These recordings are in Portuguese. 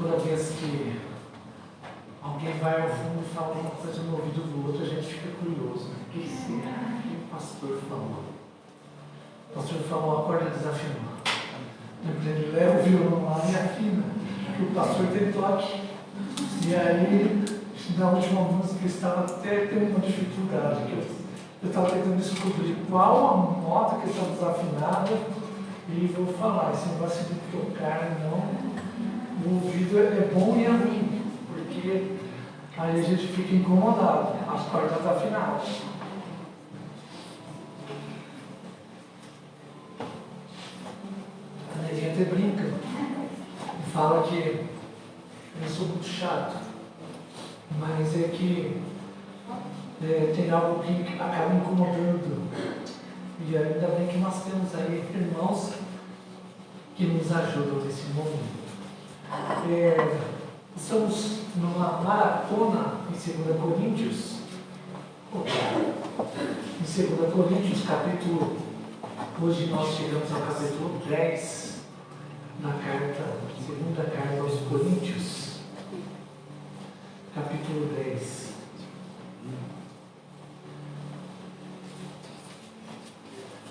toda vez que alguém vai ao fundo e fala uma coisa no ouvido do outro, a gente fica curioso, né? O que será que o pastor falou? O pastor falou, acorda desafinado. Ele leva o violão lá e afina. O pastor tentou aqui. E aí, na última música, eu estava até tendo uma dificuldade. Eu estava tentando descobrir qual a nota que estava desafinada. E vou falar, esse negócio de tocar, não. O ouvido é bom e é ruim. Porque aí a gente fica incomodado. As cordas estão afinadas. A neguinha até brinca e fala que eu sou muito chato, mas é que tem algo que acaba incomodando. E ainda bem que nós temos aí irmãos que nos ajudam nesse momento. Estamos numa maratona em 2 Coríntios. Em 2 Coríntios, capítulo. Hoje nós chegamos ao capítulo 10 na segunda carta aos Coríntios, capítulo 10.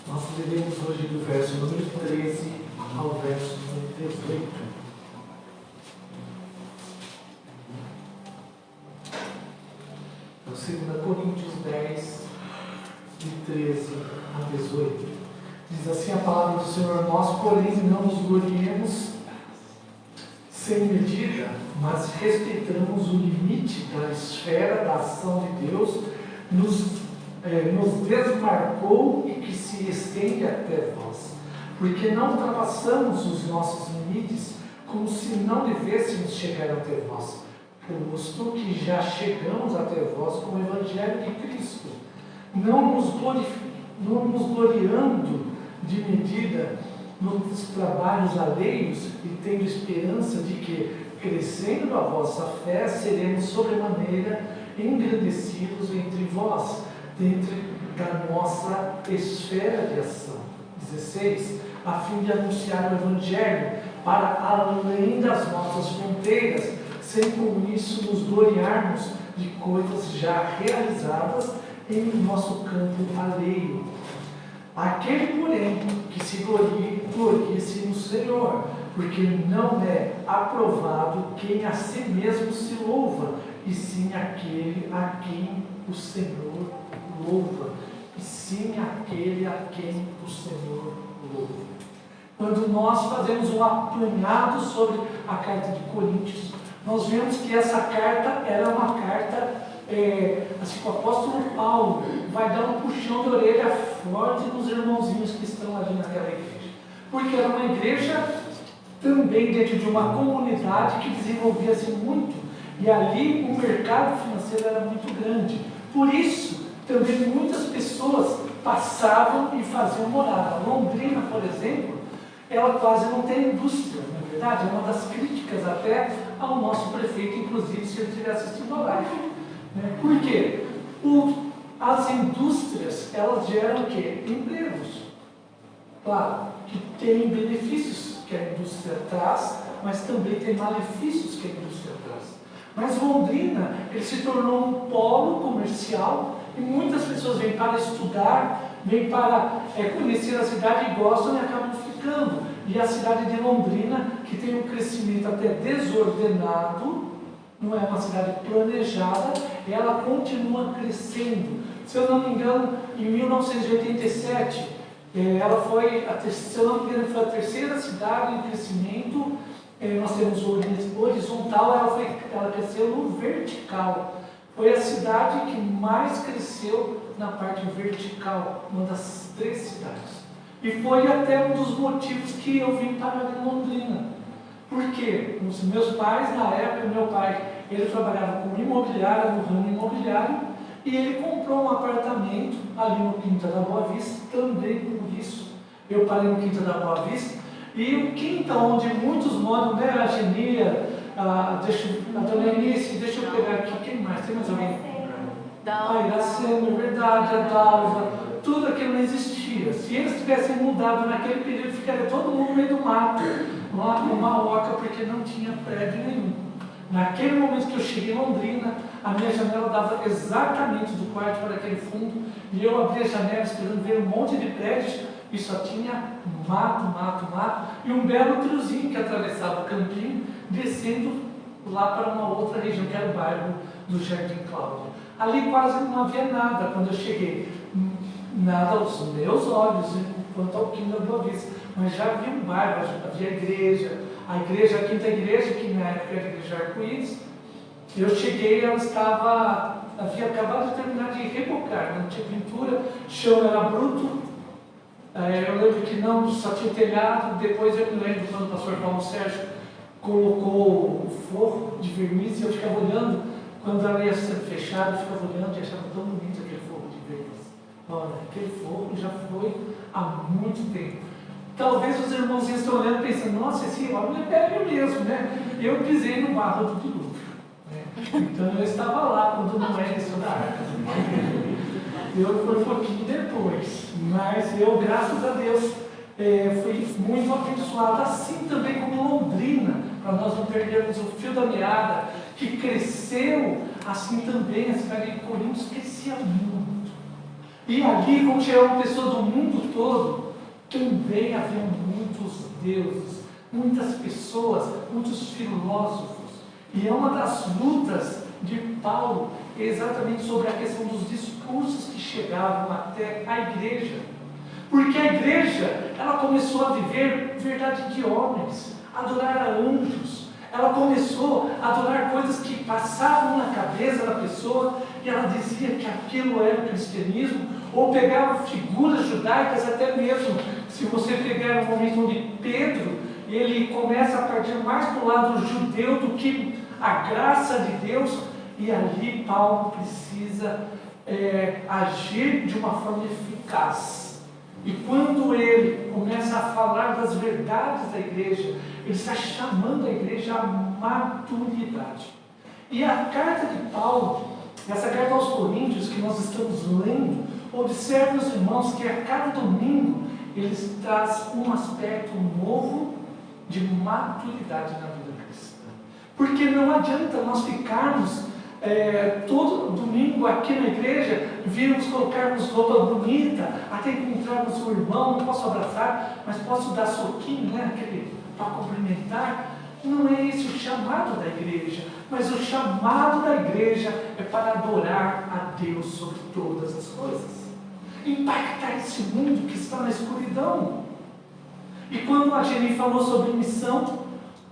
Nós leremos hoje do verso número 13 ao verso número 18. Então, 2 Coríntios 10, de 13 a 18. Diz assim a palavra do Senhor: nós, porém, não nos gloriemos sem medida, mas respeitamos o limite da esfera da ação de Deus, nos desmarcou e que se estende até vós. Porque não ultrapassamos os nossos limites como se não devêssemos chegar até vós, posto que já chegamos até vós com o Evangelho de Cristo, não nos gloriando de medida nos trabalhos alheios e tendo esperança de que, crescendo a vossa fé, seremos sobremaneira engrandecidos entre vós, dentro da nossa esfera de ação. 16. A fim de anunciar o Evangelho para além das nossas fronteiras, sem com isso nos gloriarmos de coisas já realizadas em nosso campo alheio. Aquele, porém, que se glorie-se no Senhor, porque não é aprovado quem a si mesmo se louva, e sim aquele a quem o Senhor louva. E sim aquele a quem o Senhor louva. Quando nós fazemos um apanhado sobre a carta de Coríntios, nós vemos que essa carta era uma carta, assim, o apóstolo Paulo vai dar um puxão de orelha forte nos irmãozinhos que estão ali naquela igreja. Porque era uma igreja também dentro de uma comunidade que desenvolvia-se muito. E ali o mercado financeiro era muito grande. Por isso, também muitas pessoas passavam e faziam morada. Londrina, por exemplo, ela quase não tem indústria, não é verdade? É uma das críticas até ao nosso prefeito, inclusive, se ele estiver assistindo a live. Por quê? As indústrias, elas geram o quê? Empregos. Claro, que tem benefícios que a indústria traz, mas também tem malefícios que a indústria traz. Mas Londrina, ele se tornou um polo comercial e muitas pessoas vêm para estudar, vêm para conhecer a cidade e gostam e acabam ficando. E a cidade de Londrina, que tem um crescimento até desordenado, não é uma cidade planejada, ela continua crescendo. Se eu não me engano, em 1987, ela foi, se eu não me engano, foi a terceira cidade em crescimento. Nós temos o horizontal, ela cresceu no vertical. Foi a cidade que mais cresceu na parte vertical, uma das 3 cidades. E foi até um dos motivos que eu vim parar em Londrina. Por quê? Os meus pais, na época, meu pai, ele trabalhava como imobiliário, no ramo imobiliário, e ele comprou um apartamento ali no Quinta da Boa Vista, também por isso. Eu parei no Quinta da Boa Vista, e o Quinta, onde muitos moram, né, a Genia, a Dona Eunice, deixa eu pegar aqui, quem mais? Tem mais alguém? A Iracema, é verdade, a Dalva, tudo aquilo não existia. Se eles tivessem mudado naquele período, ficaria todo mundo no meio do mato, lá no Maoca, porque porque não tinha prédio nenhum. Naquele momento que eu cheguei em Londrina, a minha janela dava exatamente do quarto para aquele fundo, e eu abri a janela esperando ver um monte de prédios, e só tinha mato, mato, mato, e um belo triozinho que atravessava o campinho, descendo lá para uma outra região, que era o bairro do Jardim Cláudia. Ali quase não havia nada quando eu cheguei, nada aos meus olhos, quanto ao Quinta da Boa Vista, mas já havia um bairro, havia igreja, a quinta igreja, que na época era a igreja Arco-Íris. Eu cheguei, ela havia acabado de terminar de rebocar, não tinha pintura, o chão era bruto. Eu lembro que não, só tinha telhado. Depois eu me lembro quando o pastor Paulo Sérgio colocou o forro de verniz, e eu ficava olhando, quando ela ia sendo fechada, eu ficava olhando e achava tão bonito aquele forro de verniz. Olha, aquele forro já foi há muito tempo. Talvez os irmãozinhos estão olhando e pensando, nossa, esse homem é velho mesmo, né? Eu pisei no barro do dilúvio, né? Então eu estava lá quando Noé desceu da arca. Eu fui um pouquinho depois, mas eu, graças a Deus, fui muito abençoado, assim também como Londrina, para nós não perdermos o fio da meada, que cresceu, assim também a cidade de Coríntios crescia muito. E ali, como chegavam pessoas do mundo todo, também haviam muitos deuses, muitas pessoas, muitos filósofos. E é uma das lutas de Paulo exatamente sobre a questão dos discursos que chegavam até a igreja. Porque a igreja, ela começou a viver verdade de homens, adorar a anjos. Ela começou a adorar coisas que passavam na cabeça da pessoa, e ela dizia que aquilo era o cristianismo, ou pegava figuras judaicas, até mesmo, se você pegar o momento onde Pedro, ele começa a partir mais para o lado judeu do que a graça de Deus, e ali Paulo precisa agir de uma forma eficaz. E quando ele começa a falar das verdades da igreja, ele está chamando a igreja à maturidade. E a carta de Paulo, essa carta aos Coríntios que nós estamos lendo, observe, os irmãos, que a cada domingo ele traz um aspecto novo de maturidade na vida cristã. Porque não adianta nós ficarmos todo domingo aqui na igreja, virmos colocarmos roupa bonita, até encontrarmos o irmão, não posso abraçar, mas posso dar soquinho, né, para cumprimentar. Não é esse o chamado da igreja, mas o chamado da igreja é para adorar a Deus sobre todas as coisas, impactar esse mundo que está na escuridão. E quando a Jenny falou sobre missão,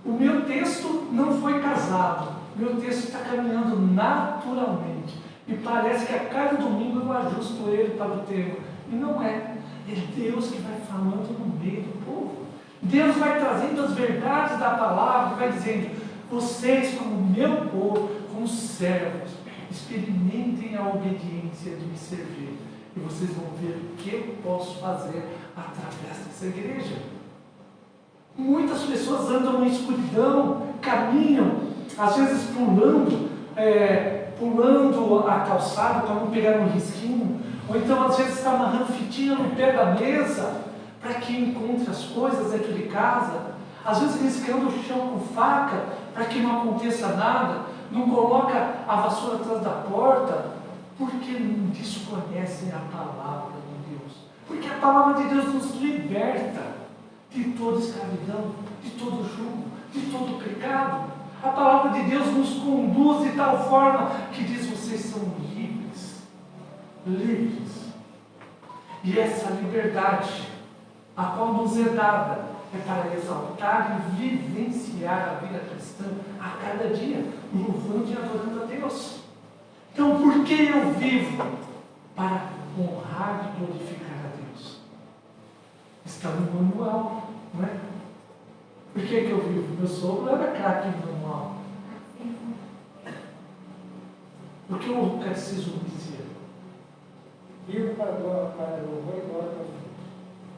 o meu texto não foi casado. Meu texto está caminhando naturalmente. E parece que a cada domingo eu ajusto ele para o tema. E não é. É Deus que vai falando no meio do povo. Deus vai trazendo as verdades da palavra, vai dizendo, vocês como meu povo, como servos, experimentem a obediência de me servir. E vocês vão ver o que eu posso fazer através dessa igreja. Muitas pessoas andam na escuridão, caminham, às vezes pulando a calçada para não pegar um risquinho, ou então às vezes está amarrando fitinha no pé da mesa para que encontre as coisas dentro de casa, às vezes riscando o chão com faca para que não aconteça nada, não coloca a vassoura atrás da porta, porque não desconhecem a palavra de Deus. Porque a palavra de Deus nos liberta de toda escravidão, de todo jugo, de todo pecado. A palavra de Deus nos conduz de tal forma que diz, vocês são livres. Livres. E essa liberdade, a qual nos é dada, é para exaltar e vivenciar a vida cristã a cada dia, louvando e adorando a Deus. Então, por que eu vivo? Para honrar e glorificar a Deus. Está no manual, não é? Por que eu vivo? Meu sogro era craque no manual. O que o catecismo dizia? Vivo para louvor e glória a Deus.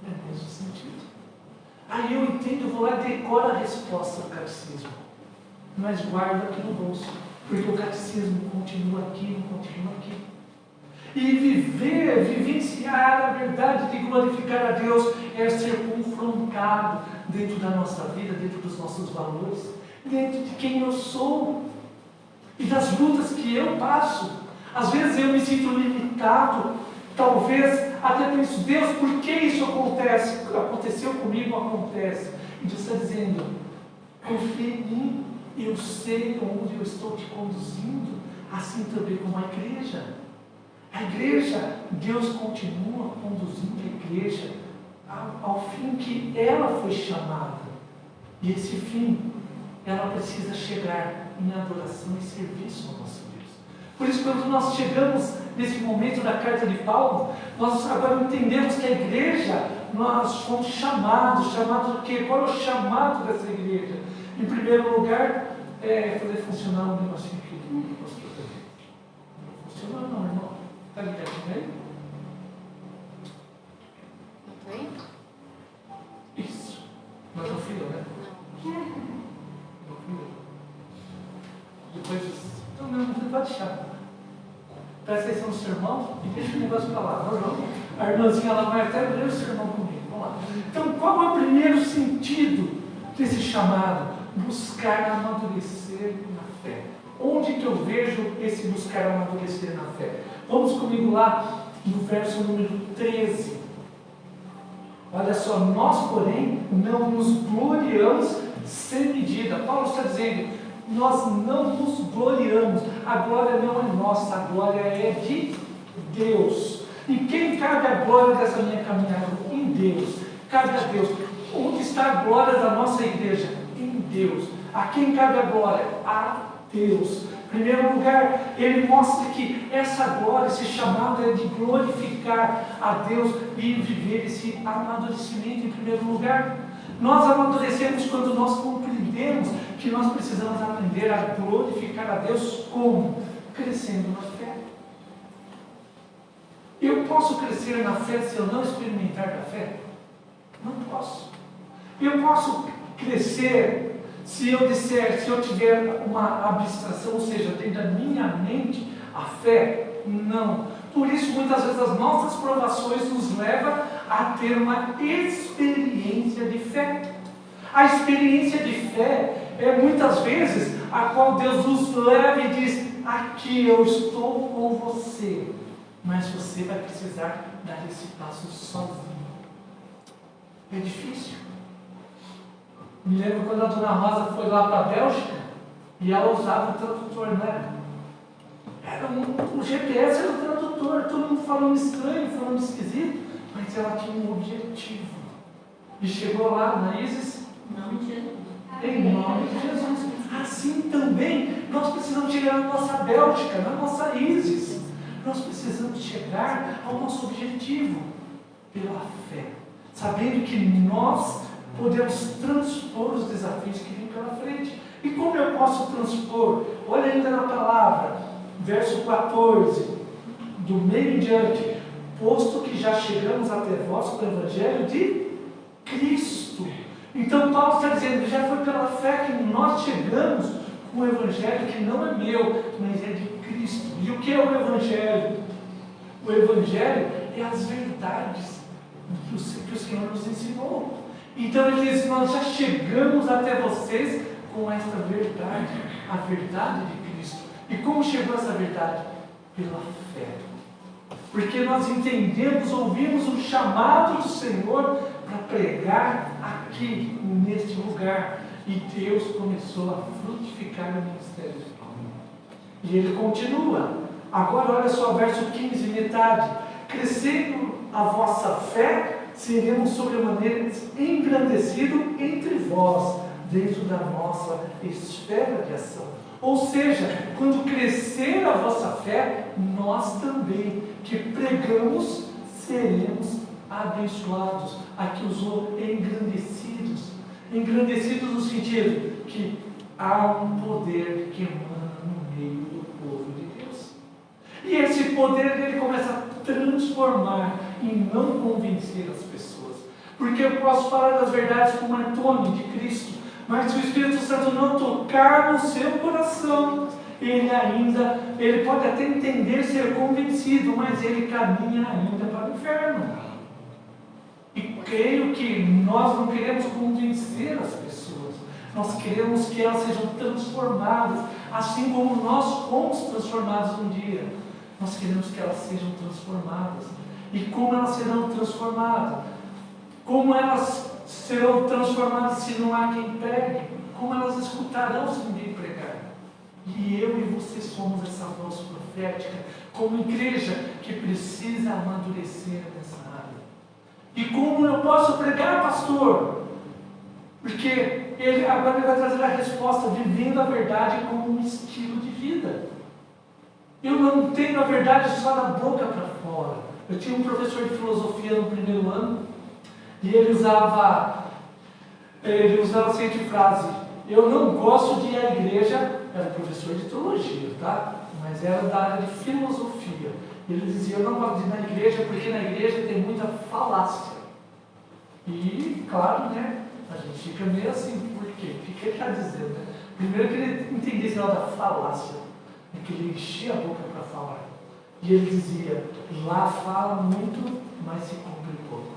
É o mesmo sentido. Aí eu entendo, eu vou lá e decoro a resposta do catecismo. Mas guardo aqui no bolso. Porque o catecismo continua aqui, não continua aqui. E vivenciar a verdade de glorificar a Deus é ser confrontado dentro da nossa vida, dentro dos nossos valores. diante de quem eu sou e das lutas que eu passo. Às vezes eu me sinto limitado, talvez até penso, Deus, por que isso acontece? Aconteceu comigo, acontece. E Deus está dizendo, confia em mim, eu sei onde eu estou te conduzindo, assim também como a igreja. A igreja, Deus continua conduzindo a igreja ao fim que ela foi chamada. E esse fim, ela precisa chegar em adoração e serviço ao nosso Deus. Por isso, quando nós chegamos nesse momento da carta de Paulo, nós agora entendemos que a igreja, nós fomos chamados do quê? Qual é o chamado dessa igreja? Em primeiro lugar, fazer funcionar um negocinho aqui do pastor. Não funciona não, irmão. Está ligado aí? Não tem? Isso. Mas não fui eu, né? Não fui eu. Depois, não pode deixar. Presta atenção no sermão e deixa o negócio para lá. A irmãzinha ela vai até ler o sermão comigo. Vamos lá. Então, qual é o primeiro sentido desse chamado? Buscar amadurecer na fé. Onde que eu vejo esse buscar amadurecer na fé? Vamos comigo lá no verso número 13. Olha só, nós, porém, não nos gloriamos sem medida. Paulo está dizendo, nós não nos gloriamos. A glória não é nossa, a glória é de Deus. E quem cabe a glória dessa minha caminhada? Em Deus. Cabe a Deus. Onde está a glória da nossa igreja? Em Deus. A quem cabe a glória? A Deus. Em primeiro lugar, ele mostra que essa glória, esse chamado é de glorificar a Deus e viver esse amadurecimento em primeiro lugar. Nós amadurecemos quando nós compreendemos que nós precisamos aprender a glorificar a Deus como? Crescendo na fé. Eu posso crescer na fé se eu não experimentar da fé? Não posso. Eu posso crescer se eu tiver uma abstração, ou seja, dentro da minha mente, a fé? Não. Por isso, muitas vezes, as nossas provações nos levam a ter uma experiência de fé. A experiência de fé é muitas vezes a qual Deus nos leva e diz, aqui eu estou com você, mas você vai precisar dar esse passo sozinho. É difícil. Me lembro quando a dona Rosa foi lá para a Bélgica e ela usava o tradutor, né? O GPS era o tradutor, todo mundo falando estranho, falando esquisito, mas ela tinha um objetivo. E chegou lá na Isis, em nome de Jesus. Assim também nós precisamos chegar na nossa Bélgica, na nossa Isis. Nós precisamos chegar ao nosso objetivo pela fé, sabendo que nós podemos transpor os desafios que vêm pela frente. E como eu posso transpor? Olha ainda na palavra, verso 14, do meio em diante, posto que já chegamos até vós com o Evangelho de Cristo. Então Paulo está dizendo, já foi pela fé que nós chegamos com o Evangelho que não é meu, mas é de Cristo. E o que é o Evangelho? O Evangelho é as verdades que o Senhor nos ensinou. Então ele diz, nós já chegamos até vocês com esta verdade, a verdade de Cristo. E como chegou essa verdade? Pela fé. Porque nós entendemos, ouvimos o chamado do Senhor para pregar aqui, neste lugar. E Deus começou a frutificar o ministério de Paulo. E ele continua. Agora olha só, verso 15, metade. Crescendo a vossa fé, seremos sobremaneira engrandecidos entre vós, dentro da nossa esfera de ação. Ou seja, quando crescer a vossa fé, nós também, que pregamos, seremos abençoados. Aqui usou engrandecidos. Engrandecidos no sentido que há um poder que emana no meio do povo de Deus. E esse poder dele começa a transformar e não convencer as pessoas. Porque eu posso falar das verdades como Antônio de Cristo, mas se o Espírito Santo não tocar no seu coração, ele pode até entender, ser convencido, mas ele caminha ainda para o inferno. E creio que nós não queremos convencer as pessoas, Nós queremos que elas sejam transformadas, assim como nós fomos transformados um dia. Nós queremos que elas sejam transformadas. E como elas serão transformadas? Como elas serão transformadas se não há quem pregue? Como elas escutarão se ninguém pregar? E eu e você somos essa voz profética, como igreja que precisa amadurecer nessa área. E como eu posso pregar, pastor? Porque agora ele vai trazer a resposta, vivendo a verdade como um estilo de vida. Eu não tenho a verdade só da boca para fora. Eu tinha um professor de filosofia no primeiro ano, e ele usava a seguinte frase: eu não gosto de ir à igreja. Era professor de teologia, tá? Mas era da área de filosofia. Ele dizia: eu não gosto de ir na igreja porque na igreja tem muita falácia. E, claro, né? A gente fica meio assim, por quê? O que ele está dizendo, né? Primeiro que ele entendia esse negócio da falácia, é que ele enchia a boca para falar. E ele dizia: lá fala muito, mas se cumpre pouco.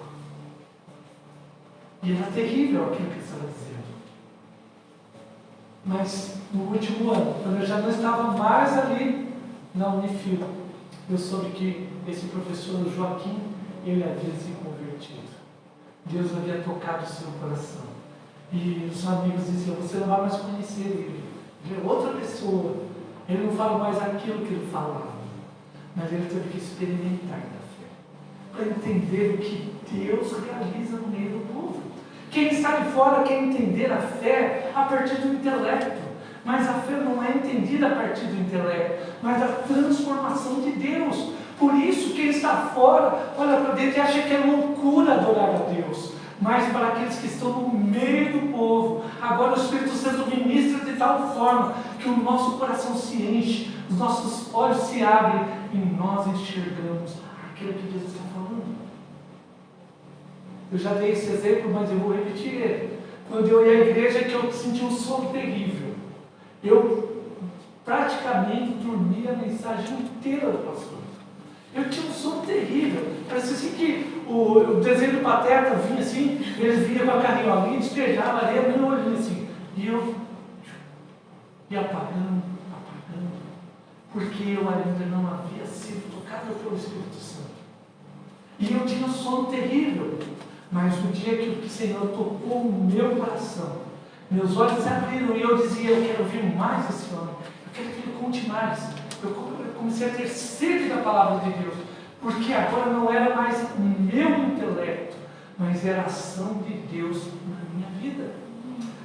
E era terrível aquilo que ele estava dizendo. Mas no último ano, quando eu já não estava mais ali na Unifil, eu soube que esse professor Joaquim, ele havia se convertido. Deus havia tocado o seu coração. E os amigos diziam: você não vai mais conhecer ele. Ele é outra pessoa. Ele não fala mais aquilo que ele falava. Mas ele teve que experimentar da fé, para entender o que Deus realiza no meio do povo. Quem está de fora quer entender a fé a partir do intelecto. Mas a fé não é entendida a partir do intelecto, mas da transformação de Deus. Por isso, quem está fora olha para dentro e acha que é loucura adorar a Deus. Mas para aqueles que estão no meio do povo, agora o Espírito Santo ministra de tal forma que o nosso coração se enche, os nossos olhos se abrem e nós enxergamos aquilo que Deus está falando. Eu já dei esse exemplo, mas eu vou repetir ele. Quando eu ia à igreja, que eu senti um sono terrível. Eu praticamente dormia a mensagem inteira do pastor. Eu tinha um sono terrível. Parecia assim que o desenho do Pateta vinha assim, ele vinha com a carriolinha, despejava areia, meu olhinho assim. E eu ia apagando, porque eu ainda não havia sido tocado pelo Espírito Santo. E eu tinha um sono terrível. Mas o dia que o Senhor tocou o meu coração, meus olhos se abriram e eu dizia: eu quero ouvir mais esse homem, eu quero que ele conte mais. Eu comecei a ter sede da palavra de Deus, porque agora não era mais o meu intelecto, mas era a ação de Deus na minha vida.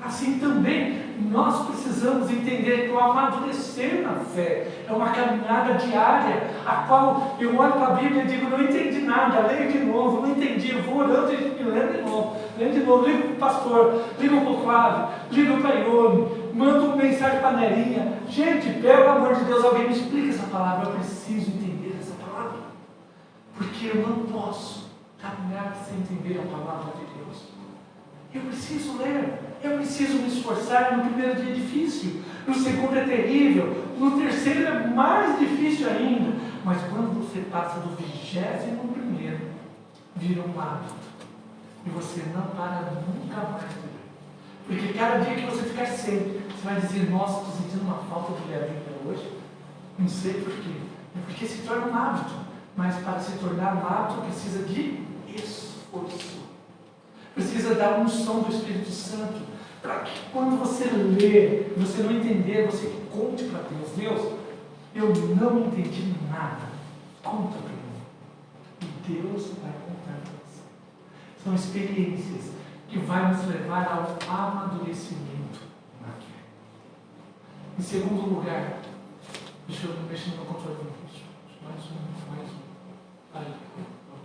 Assim também, nós precisamos entender que o amadurecer na fé é uma caminhada diária, a qual eu olho para a Bíblia e digo: não entendi nada, leio de novo, não entendi, eu vou orando e me lembro de novo, ligo para o pastor, ligo para o Flávio, ligo para a Ione, mando uma mensagem para a Nerinha. Gente, pelo amor de Deus, alguém me explica essa palavra, eu preciso entender essa palavra, porque eu não posso caminhar sem entender a palavra de Deus. Eu preciso ler, eu preciso me esforçar. No primeiro dia é difícil, no segundo é terrível, no terceiro é mais difícil ainda. Mas quando você passa do 21º, vira um hábito. E você não para nunca mais de ler. Porque cada dia que você ficar sem, você vai dizer: nossa, estou sentindo uma falta de ler a Bíblia hoje. Não sei porquê. É porque se torna um hábito. Mas para se tornar um hábito precisa de esforço. Precisa da unção do Espírito Santo, para que quando você lê, você não entender, você conte para Deus: Deus, eu não entendi nada, conta para mim. E Deus vai contar para você. São experiências que vão nos levar ao amadurecimento na fé. Em segundo lugar, deixa eu mexer no meu controle. Mais um. Aí,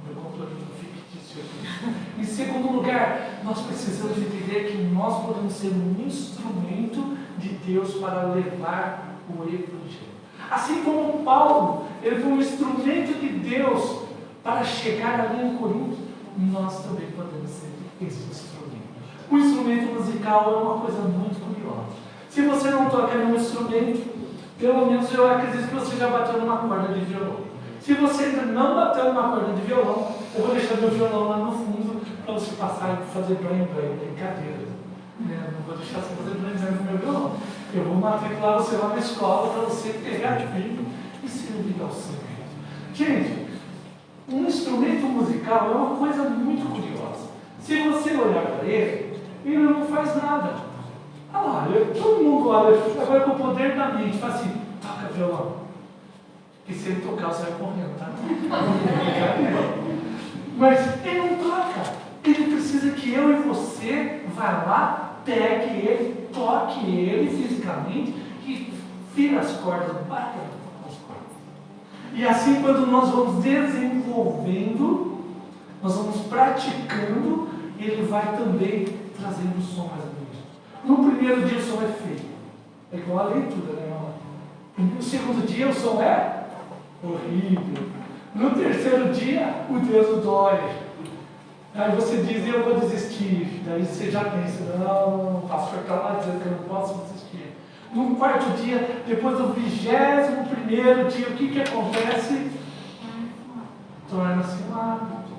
meu controle fictício aqui. Em segundo lugar, nós precisamos entender que nós podemos ser um instrumento de Deus para levar o Evangelho. Assim como Paulo, ele foi um instrumento de Deus para chegar ali em Corinto, nós também podemos ser esse instrumento. O instrumento musical é uma coisa muito curiosa. Se você não toca nenhum instrumento, pelo menos eu acredito que você já bateu numa corda de violão. Se você ainda não bateu numa corda de violão, eu vou deixar meu violão lá no fundo para você passar e fazer bem, brincadeira. Não vou deixar você fazer Eu vou matricular você lá na escola para você pegar firme e servir ao Senhor. Gente, um instrumento musical é uma coisa muito curiosa. Se você olhar para ele, ele não faz nada. Ah lá, todo mundo olha, agora com o poder da mente, faz assim, toca violão. E se ele tocar, você vai correndo, tá? Mas ele não toca. Ele precisa que eu e você vá lá, pegue ele, toque ele fisicamente e vira as cordas, bata as cordas. E assim, quando nós vamos desenvolvendo, nós vamos praticando, ele vai também trazendo o som mais bonito. No primeiro dia o som é feio. É igual a leitura, né, irmão? No segundo dia o som é horrível. No terceiro dia o dedo dói. Aí você diz, eu vou desistir. Daí você já pensa, não, o pastor está lá dizendo que eu não posso desistir. No quarto dia, depois do 21º dia, o que acontece? Torna-se um hábito.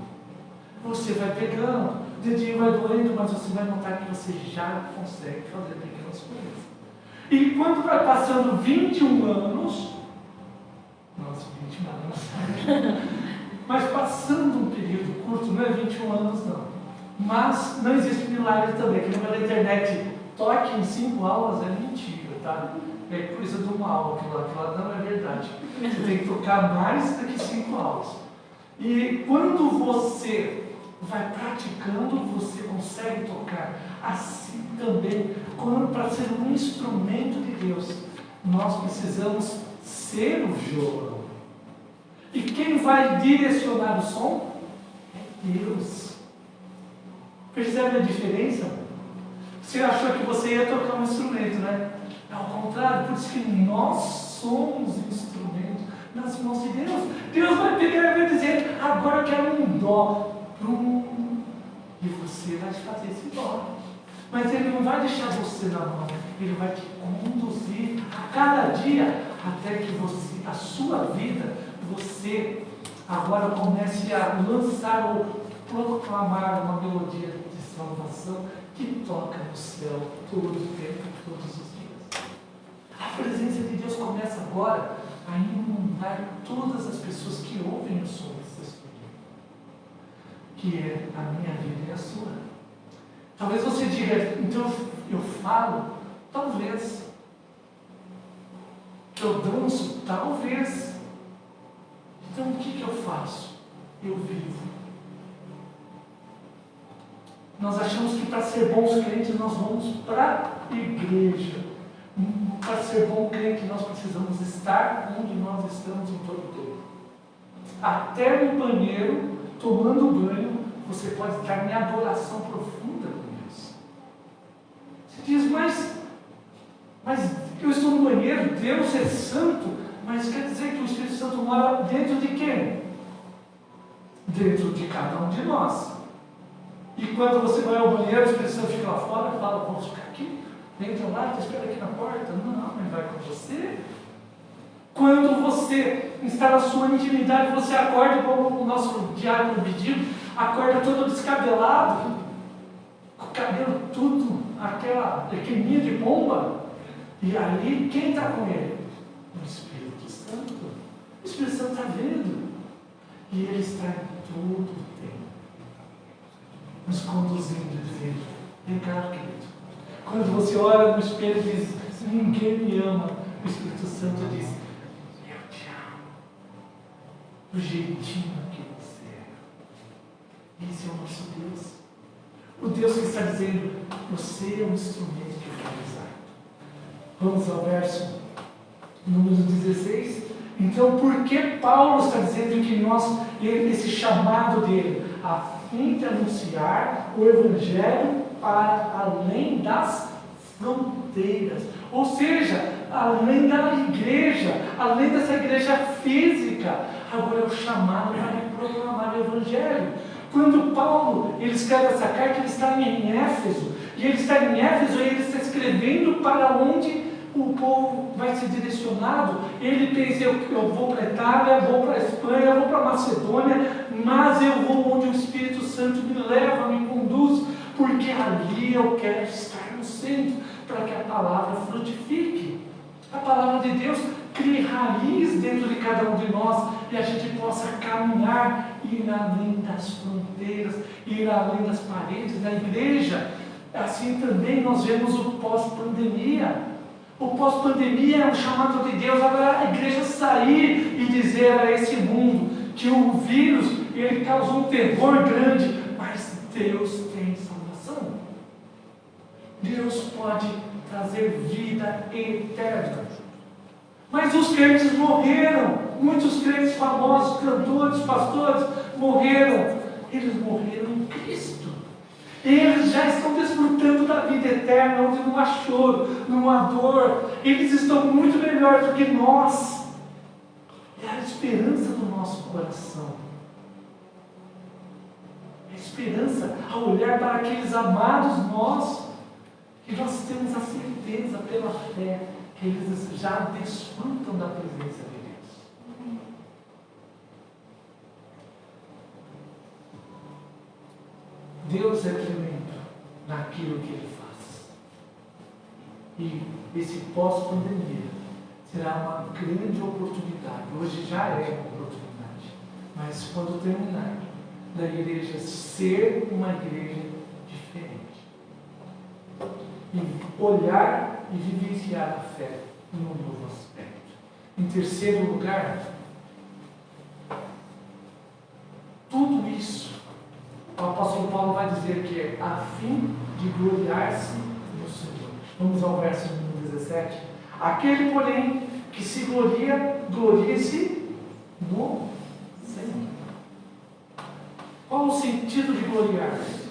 Você vai pegando, o dedinho vai doendo, mas você vai notar que você já consegue fazer pequenas coisas. E quando vai passando 21 anos, nossa, 21 anos, mas passando um período curto, não é 21 anos não, mas não existe milagre também, que lembra da internet, toque em 5 aulas é mentira, tá? É coisa de uma aula, aquilo lá não é verdade. Você tem que tocar mais do que 5 aulas. E quando você vai praticando, você consegue tocar. Assim também, para ser um instrumento de Deus, nós precisamos ser o violão. E quem vai direcionar o som? É Deus. Percebe a diferença? Você achou que você ia tocar um instrumento, né? Ao contrário, por isso que nós somos instrumentos nas mãos de Deus. Deus vai pegar e vai dizer, agora eu quero um dó. E você vai fazer esse dó. Mas Ele não vai deixar você na mão. Ele vai te conduzir a cada dia até que você, a sua vida, você agora comece a lançar ou proclamar uma melodia de salvação que toca no céu todo o tempo, todos os dias. A presença de Deus começa agora a inundar todas as pessoas que ouvem o som desse Espírito, que é a minha vida e a sua. Talvez você diga, então eu falo, talvez. Eu danço, talvez. Então o que eu faço? Eu vivo. Nós achamos que para ser bons crentes nós vamos para a igreja. Para ser bom crente nós precisamos estar onde nós estamos em todo o tempo. Até no banheiro, tomando banho, você pode estar em adoração profunda com Deus. Você diz, mas eu estou no banheiro, Deus é santo, mas quer dizer que o Espírito Santo mora dentro de quem? Dentro de cada um de nós. E quando você vai ao banheiro, o Espírito Santo fica lá fora e fala, vamos ficar aqui, entra lá, te espera aqui na porta. Não, ele vai com você. Quando você está na sua intimidade, você acorda, como o nosso diácono pediu, acorda todo descabelado, com o cabelo tudo, aquele ninho de pomba. E ali, quem está com ele? O Espírito Santo. O Espírito Santo está vendo. E ele está em todo o tempo, nos conduzindo, dizendo, vem cá, querido. Quando você olha no espelho e diz, ninguém me ama, o Espírito Santo diz, eu te amo. Do jeitinho que você é. Esse é o nosso Deus. O Deus que está dizendo, você é um instrumento que eu vou usar. Vamos ao verso número 16. Então, por que Paulo está dizendo que esse chamado dele, a fim de anunciar o Evangelho para além das fronteiras, ou seja, além da igreja, além dessa igreja física, agora é o chamado para proclamar o Evangelho. Quando Paulo ele escreve essa carta, ele está em Éfeso, e ele está em Éfeso e ele está escrevendo para onde o povo vai ser direcionado. Ele pensa, eu vou para a Itália, vou para a Espanha, vou para a Macedônia, mas eu vou onde o Espírito Santo me leva, me conduz, porque ali eu quero estar no céu. 100%, para que a palavra frutifique. A palavra de Deus crie raiz dentro de cada um de nós e a gente possa caminhar, ir além das fronteiras, ir além das paredes da igreja. Assim também nós vemos o pós-pandemia. O pós-pandemia é um chamado de Deus agora a igreja sair e dizer a esse mundo que o vírus ele causou um terror grande, mas Deus tem salvação. Deus pode trazer vida eterna. Mas os crentes morreram. Muitos crentes famosos, cantores, pastores, morreram. Eles morreram em Cristo. Eles já estão desfrutando da vida eterna, onde não há choro, não há dor. Eles estão muito melhor do que nós. É a esperança do nosso coração. É a esperança ao olhar para aqueles amados nós, que nós temos a certeza pela fé que eles já desfrutam da presença de Deus. Deus é tremendo naquilo que Ele faz. E esse pós-pandemia será uma grande oportunidade. Hoje já é uma oportunidade. Mas quando terminar, da igreja ser uma igreja diferente. E olhar e vivenciar a fé em um novo aspecto. Em terceiro lugar, tudo isso, o apóstolo Paulo vai dizer que é a fim de gloriar-se no Senhor. Vamos ao verso 17. Aquele, porém, que se gloria, glorie-se no Senhor. Qual o sentido de gloriar-se?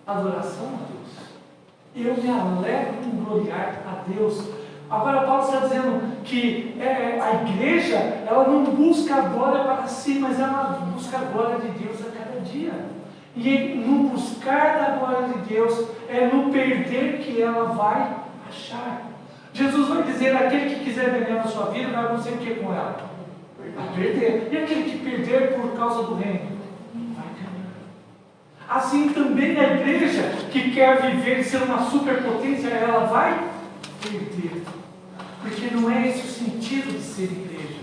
Adoração a Deus. Eu me alegro em gloriar a Deus. Agora Paulo está dizendo que a igreja, ela não busca a glória para si, mas ela busca a glória de Deus a cada dia. E no buscar da glória de Deus, é no perder que ela vai achar. Jesus vai dizer, aquele que quiser ganhar a sua vida, vai acontecer o que com ela? Vai perder. E aquele que perder por causa do reino? Vai ganhar. Assim também a igreja que quer viver e ser uma superpotência, ela vai perder. Porque não é esse o sentido de ser igreja.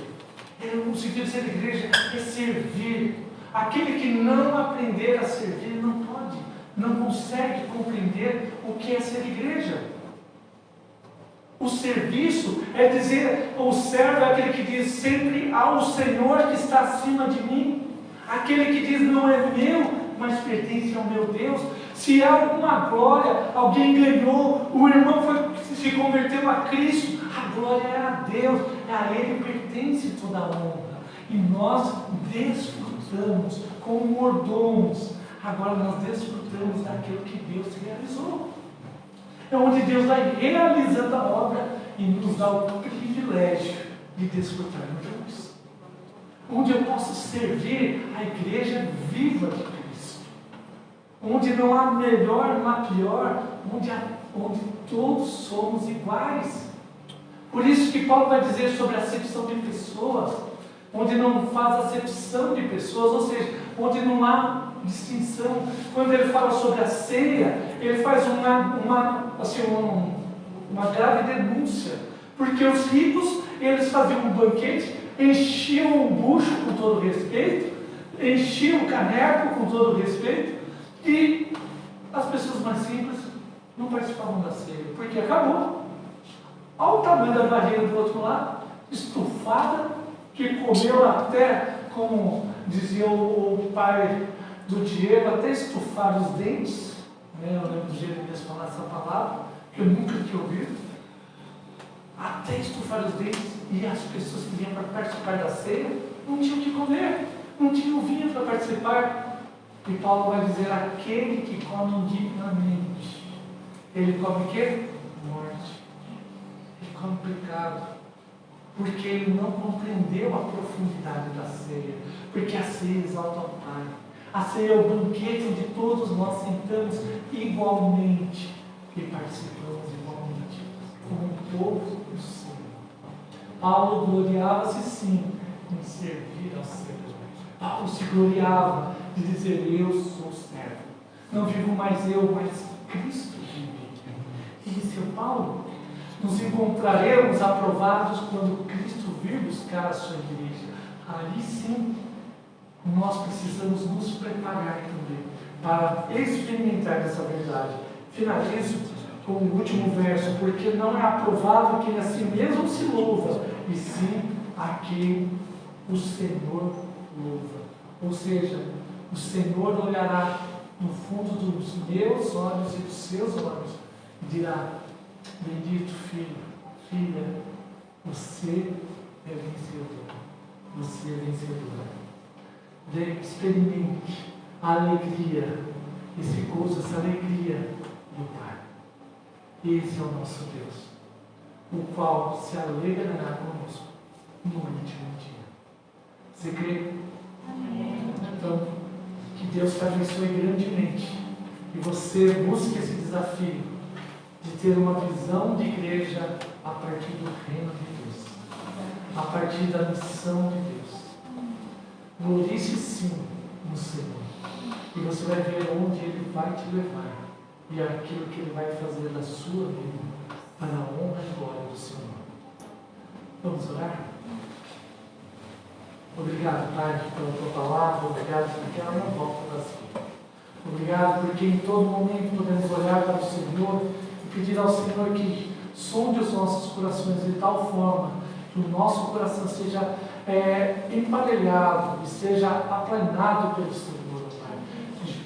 O sentido de ser igreja é servir. Aquele que não aprender a servir não pode, não consegue compreender o que é ser igreja. O serviço é dizer, o servo é aquele que diz sempre ao Senhor que está acima de mim. Aquele que diz não é meu, mas pertence ao meu Deus. Se há alguma glória, alguém ganhou, o irmão se converteu a Cristo, a glória é a Deus, a Ele pertence toda a honra. E nós desfrutamos como mordomos. Agora nós desfrutamos daquilo que Deus realizou. É onde Deus vai realizando a obra e nos dá o privilégio de desfrutar de Deus. Onde eu posso servir a igreja viva de Cristo. Onde não há melhor, não há pior, onde todos somos iguais. Por isso que Paulo vai dizer sobre a acepção de pessoas, onde não faz acepção de pessoas, ou seja, onde não há distinção. Quando ele fala sobre a ceia, ele faz uma grave denúncia, porque os ricos, eles faziam um banquete, enchiam o bucho com todo respeito, enchiam o caneco com todo respeito, e as pessoas mais simples não participavam da ceia, porque acabou. Olha o tamanho da barriga do outro lado, estufada, que comeu até, como dizia o pai do Diego, até estufar os dentes. Eu lembro do Jeremias falar essa palavra, que eu nunca tinha ouvido. Até estufar os dentes, e as pessoas que vinham para participar da ceia não tinham o que comer, não tinham vinho para participar. E Paulo vai dizer, aquele que come indignamente, ele come o quê? Morte. Ele come pecado. Porque ele não compreendeu a profundidade da ceia. Porque a ceia exalta ao Pai. A ceia é o banquete onde todos nós sentamos igualmente e participamos igualmente, como um povo do Senhor. Paulo gloriava-se sim em servir ao Senhor. Paulo se gloriava de dizer, eu sou servo. Não vivo mais eu, mas Cristo vive. Paulo. Nos encontraremos aprovados quando Cristo vir buscar a sua igreja. Ali sim, nós precisamos nos preparar também para experimentar essa verdade. Finalizo com o último verso, porque não é aprovado quem a si mesmo se louva, e sim a quem o Senhor louva. Ou seja, o Senhor olhará no fundo dos meus olhos e dos seus olhos e dirá: bendito filho, filha, você é vencedor, você é vencedora. Experimente a alegria, esse gozo, essa alegria do Pai. Esse é o nosso Deus, o qual se alegrará conosco no último dia. Você crê? Amém. Então, que Deus te abençoe grandemente e você busque esse desafio de ter uma visão de igreja a partir do reino de Deus, a partir da missão de Deus. Glorice sim no Senhor, e você vai ver onde Ele vai te levar e aquilo que Ele vai fazer da sua vida para a honra e glória do Senhor. Vamos orar? Obrigado, Pai, pela Tua palavra. Obrigado porque ela não volta vazia. Obrigado porque em todo momento podemos olhar para o Senhor e pedir ao Senhor que sonde os nossos corações de tal forma que o nosso coração seja emparelhado e seja aplanado pelo Senhor, Pai.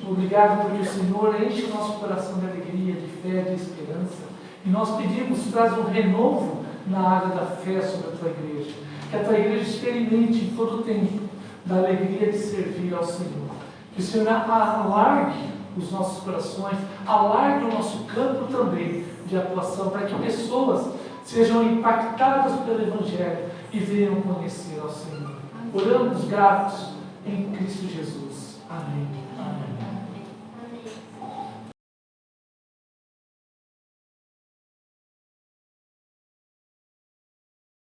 Obrigado porque o Senhor enche o nosso coração de alegria, de fé, de esperança. E nós pedimos, traz um renovo na área da fé sobre a Tua igreja. Que a Tua igreja experimente em todo o tempo da alegria de servir ao Senhor. Que o Senhor alargue os nossos corações, alargue o nosso campo também de atuação, para que pessoas sejam impactadas pelo Evangelho e venham conhecer ao Senhor. Oramos gratos em Cristo Jesus.